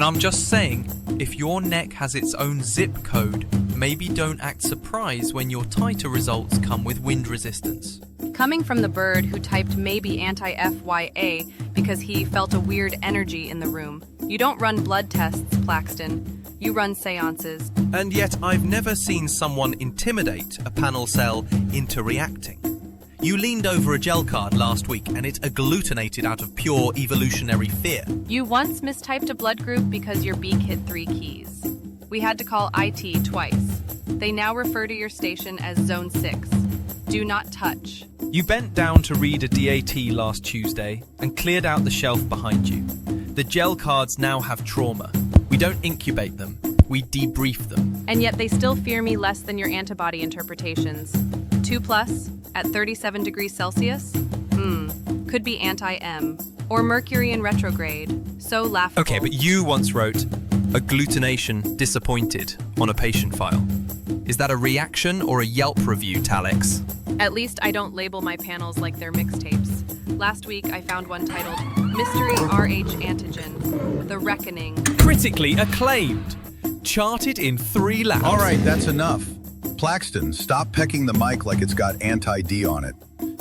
And I'm just saying, if your neck has its own zip code, maybe don't act surprised when your titer results come with wind resistance. Coming from the bird who typed maybe anti-FYA because he felt a weird energy in the room. You don't run blood tests, Plaxton. You run seances. And yet I've never seen someone intimidate a panel cell into reacting. You leaned over a gel card last week and it agglutinated out of pure evolutionary fear. You once mistyped a blood group because your beak hit 3 keys. We had to call IT twice. They now refer to your station as Zone 6. Do not touch. You bent down to read a DAT last Tuesday and cleared out the shelf behind you. The gel cards now have trauma. We don't incubate them, we debrief them. And yet they still fear me less than your antibody interpretations. 2+ at 37 degrees Celsius? Could be anti-M. Or Mercury in retrograde. So laughable. Okay, but you once wrote, agglutination disappointed on a patient file. Is that a reaction or a Yelp review, Talix? At least I don't label my panels like they're mixtapes. Last week I found one titled Mystery RH Antigen, The Reckoning. Critically acclaimed. Charted in 3 labs. All right, that's enough. Plaxton, stop pecking the mic like it's got anti-D on it.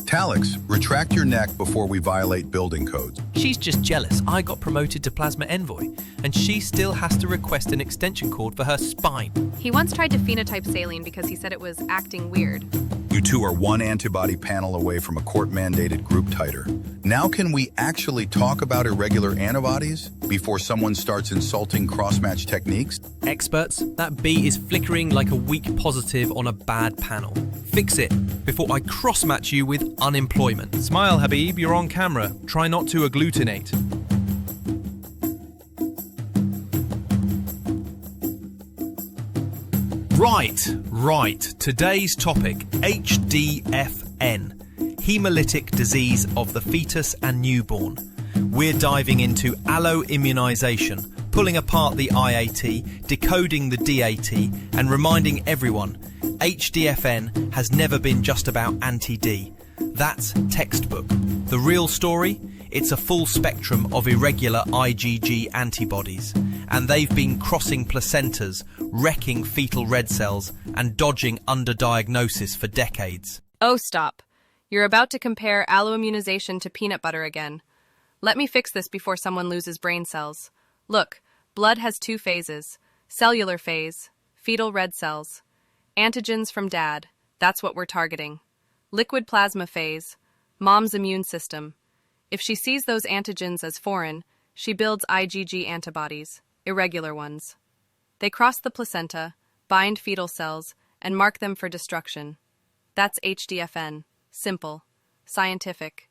Talix, retract your neck before we violate building codes. She's just jealous. I got promoted to Plasma Envoy, and she still has to request an extension cord for her spine. He once tried to phenotype saline because he said it was acting weird. You two are 1 antibody panel away from a court-mandated group titer. Now can we actually talk about irregular antibodies before someone starts insulting cross-match techniques? Experts, that B is flickering like a weak positive on a bad panel. Fix it before I cross-match you with unemployment. Smile, Habib, you're on camera. Try not to agglutinate. Right. Today's topic, HDFN, hemolytic disease of the fetus and newborn. We're diving into alloimmunization, pulling apart the IAT, decoding the DAT, and reminding everyone, HDFN has never been just about anti-D. That's textbook. The real story? It's a full spectrum of irregular IgG antibodies, and they've been crossing placentas, wrecking fetal red cells, and dodging underdiagnosis for decades. Oh, stop. You're about to compare alloimmunization to peanut butter again. Let me fix this before someone loses brain cells. Look, blood has 2 phases. Cellular phase, fetal red cells. Antigens from dad, that's what we're targeting. Liquid plasma phase, mom's immune system. If she sees those antigens as foreign, she builds IgG antibodies, irregular ones. They cross the placenta, bind fetal cells, and mark them for destruction. That's HDFN. Simple. Scientific.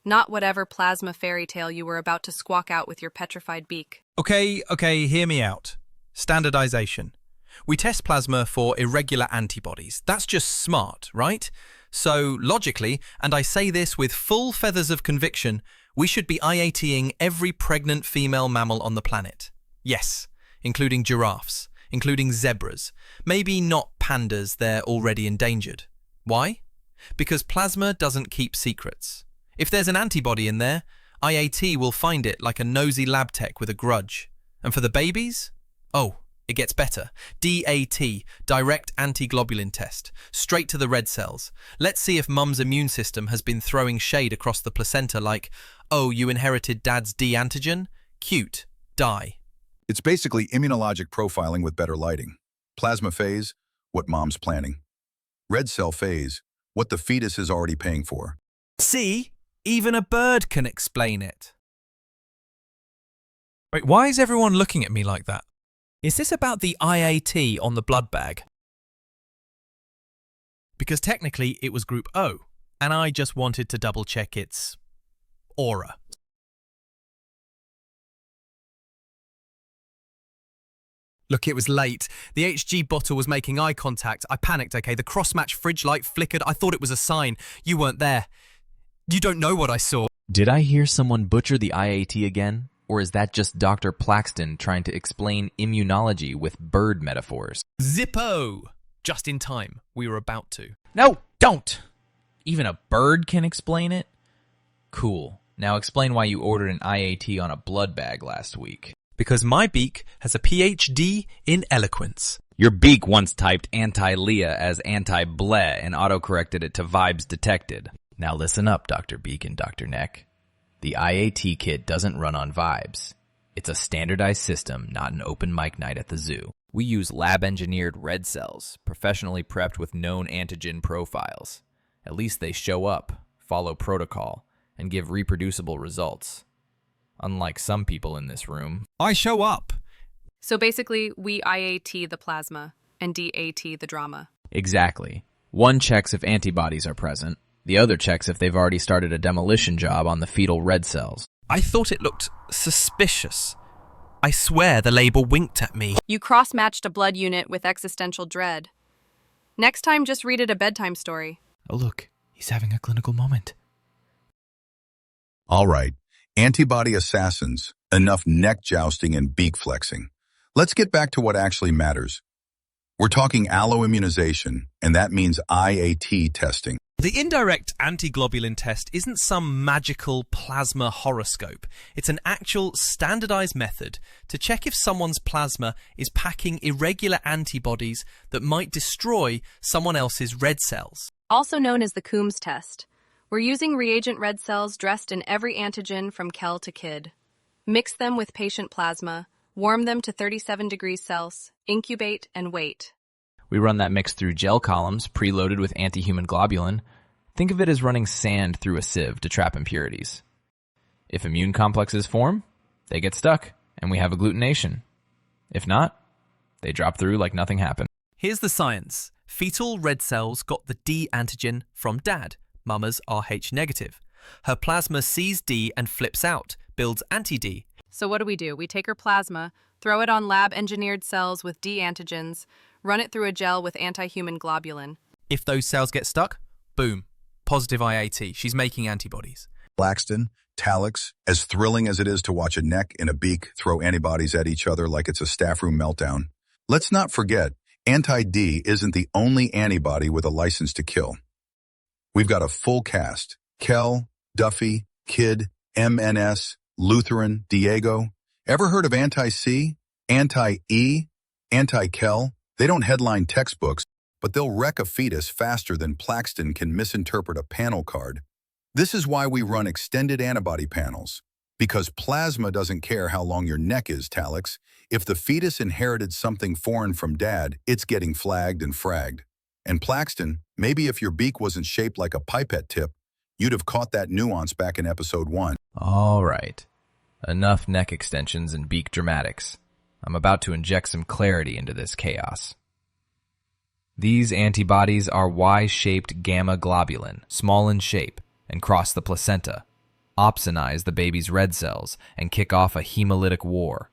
Not whatever plasma fairy tale you were about to squawk out with your petrified beak. Okay, hear me out. Standardization. We test plasma for irregular antibodies. That's just smart, right? So, logically, and I say this with full feathers of conviction, we should be IATing every pregnant female mammal on the planet. Yes, including giraffes, including zebras. Maybe not pandas, they're already endangered. Why? Because plasma doesn't keep secrets. If there's an antibody in there, IAT will find it like a nosy lab tech with a grudge. And for the babies? Oh, it gets better. DAT, direct antiglobulin test, straight to the red cells. Let's see if mum's immune system has been throwing shade across the placenta like, oh, you inherited dad's D antigen? Cute. Die. It's basically immunologic profiling with better lighting. Plasma phase, what mom's planning. Red cell phase, what the fetus is already paying for. See? Even a bird can explain it. Wait, why is everyone looking at me like that? Is this about the IAT on the blood bag? Because technically it was group O, and I just wanted to double check its aura. Look, it was late. The HG bottle was making eye contact. I panicked, okay? The cross-match fridge light flickered. I thought it was a sign. You weren't there. You don't know what I saw. Did I hear someone butcher the IAT again? Or is that just Dr. Plaxton trying to explain immunology with bird metaphors? Zippo! Just in time. We were about to. No, don't! Even a bird can explain it? Cool. Now explain why you ordered an IAT on a blood bag last week. Because my beak has a PhD in eloquence. Your beak once typed anti-Leah as anti-bleh and autocorrected it to vibes detected. Now listen up, Dr. Beak and Dr. Neck. The IAT kit doesn't run on vibes. It's a standardized system, not an open mic night at the zoo. We use lab-engineered red cells, professionally prepped with known antigen profiles. At least they show up, follow protocol, and give reproducible results. Unlike some people in this room. I show up. So basically, we IAT the plasma and DAT the drama. Exactly. One checks if antibodies are present. The other checks if they've already started a demolition job on the fetal red cells. I thought it looked suspicious. I swear the label winked at me. You cross-matched a blood unit with existential dread. Next time, just read it a bedtime story. Oh, look, he's having a clinical moment. All right, antibody assassins, enough neck jousting and beak flexing. Let's get back to what actually matters. We're talking alloimmunization, and that means IAT testing. The indirect antiglobulin test isn't some magical plasma horoscope. It's an actual standardized method to check if someone's plasma is packing irregular antibodies that might destroy someone else's red cells. Also known as the Coombs test. We're using reagent red cells dressed in every antigen from Kel to Kid. Mix them with patient plasma, warm them to 37 degrees Celsius, incubate, and wait. We run that mix through gel columns preloaded with anti-human globulin. Think of it as running sand through a sieve to trap impurities. If immune complexes form, they get stuck, and we have agglutination. If not, they drop through like nothing happened. Here's the science. Fetal red cells got the D antigen from dad. Mama's Rh negative. Her plasma sees D and flips out, builds anti-D. So what do? We take her plasma, throw it on lab-engineered cells with D antigens, run it through a gel with anti-human globulin. If those cells get stuck, boom, positive IAT. She's making antibodies. Claxton, Talix, as thrilling as it is to watch a neck and a beak throw antibodies at each other like it's a staff room meltdown, let's not forget, anti-D isn't the only antibody with a license to kill. We've got a full cast. Kel, Duffy, Kid, MNS, Lutheran, Diego. Ever heard of anti-C, anti-E, anti-Kel? They don't headline textbooks, but they'll wreck a fetus faster than Plaxton can misinterpret a panel card. This is why we run extended antibody panels. Because plasma doesn't care how long your neck is, Talix. If the fetus inherited something foreign from dad, it's getting flagged and fragged. And Plaxton, maybe if your beak wasn't shaped like a pipette tip, you'd have caught that nuance back in episode 1. All right. Enough neck extensions and beak dramatics. I'm about to inject some clarity into this chaos. These antibodies are Y-shaped gamma globulin, small in shape, and cross the placenta, opsonize the baby's red cells, and kick off a hemolytic war.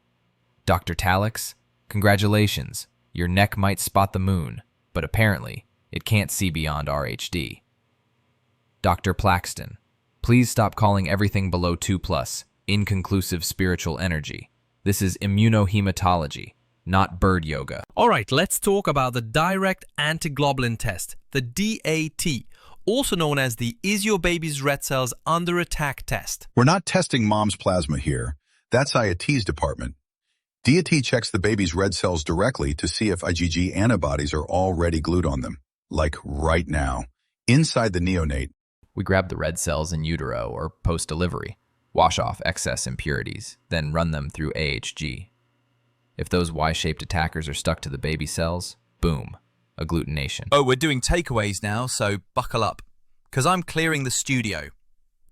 Dr. Talix, congratulations. Your neck might spot the moon, but apparently it can't see beyond RhD. Dr. Plaxton, please stop calling everything below 2+ inconclusive spiritual energy. This is immunohematology, not bird yoga. All right, let's talk about the direct antiglobulin test, the DAT, also known as the Is Your Baby's Red Cells Under Attack test. We're not testing mom's plasma here. That's IAT's department. DAT checks the baby's red cells directly to see if IgG antibodies are already glued on them, like right now. Inside the neonate, We grab the red cells in utero or post-delivery, wash off excess impurities, then run them through AHG. If those Y-shaped attackers are stuck to the baby cells, boom, agglutination. Oh, we're doing takeaways now, so buckle up, because I'm clearing the studio.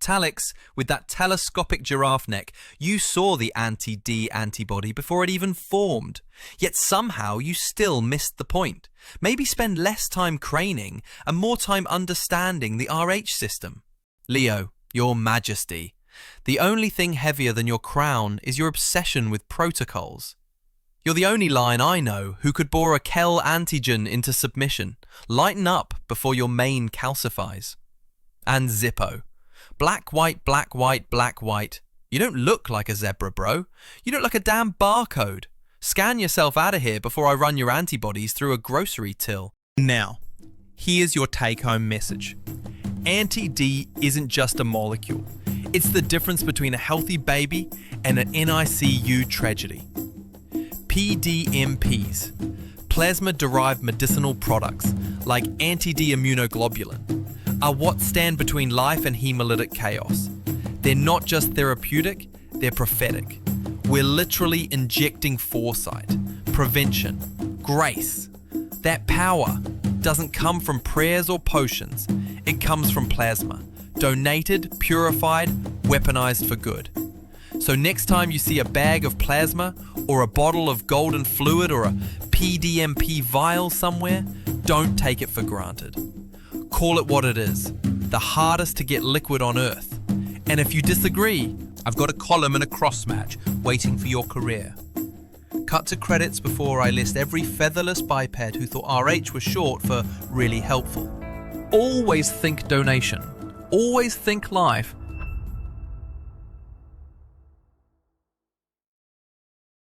Talix, with that telescopic giraffe neck, you saw the anti-D antibody before it even formed. Yet somehow you still missed the point. Maybe spend less time craning and more time understanding the RH system. Leo, your majesty, the only thing heavier than your crown is your obsession with protocols. You're the only lion I know who could bore a Kel antigen into submission. Lighten up before your mane calcifies. And Zippo. Black, white, black, white, black, white. You don't look like a zebra, bro. You look like a damn barcode. Scan yourself out of here before I run your antibodies through a grocery till. Now, here's your take-home message. Anti-D isn't just a molecule. It's the difference between a healthy baby and an NICU tragedy. PDMPs, plasma-derived medicinal products like anti-D immunoglobulin, are what stand between life and hemolytic chaos. They're not just therapeutic, they're prophetic. We're literally injecting foresight, prevention, grace. That power doesn't come from prayers or potions. It comes from plasma, donated, purified, weaponized for good. So next time you see a bag of plasma or a bottle of golden fluid or a PDMP vial somewhere, don't take it for granted. Call it what it is, the hardest to get liquid on Earth. And if you disagree, I've got a column and a cross-match waiting for your career. Cut to credits before I list every featherless biped who thought RH was short for really helpful. Always think donation. Always think life.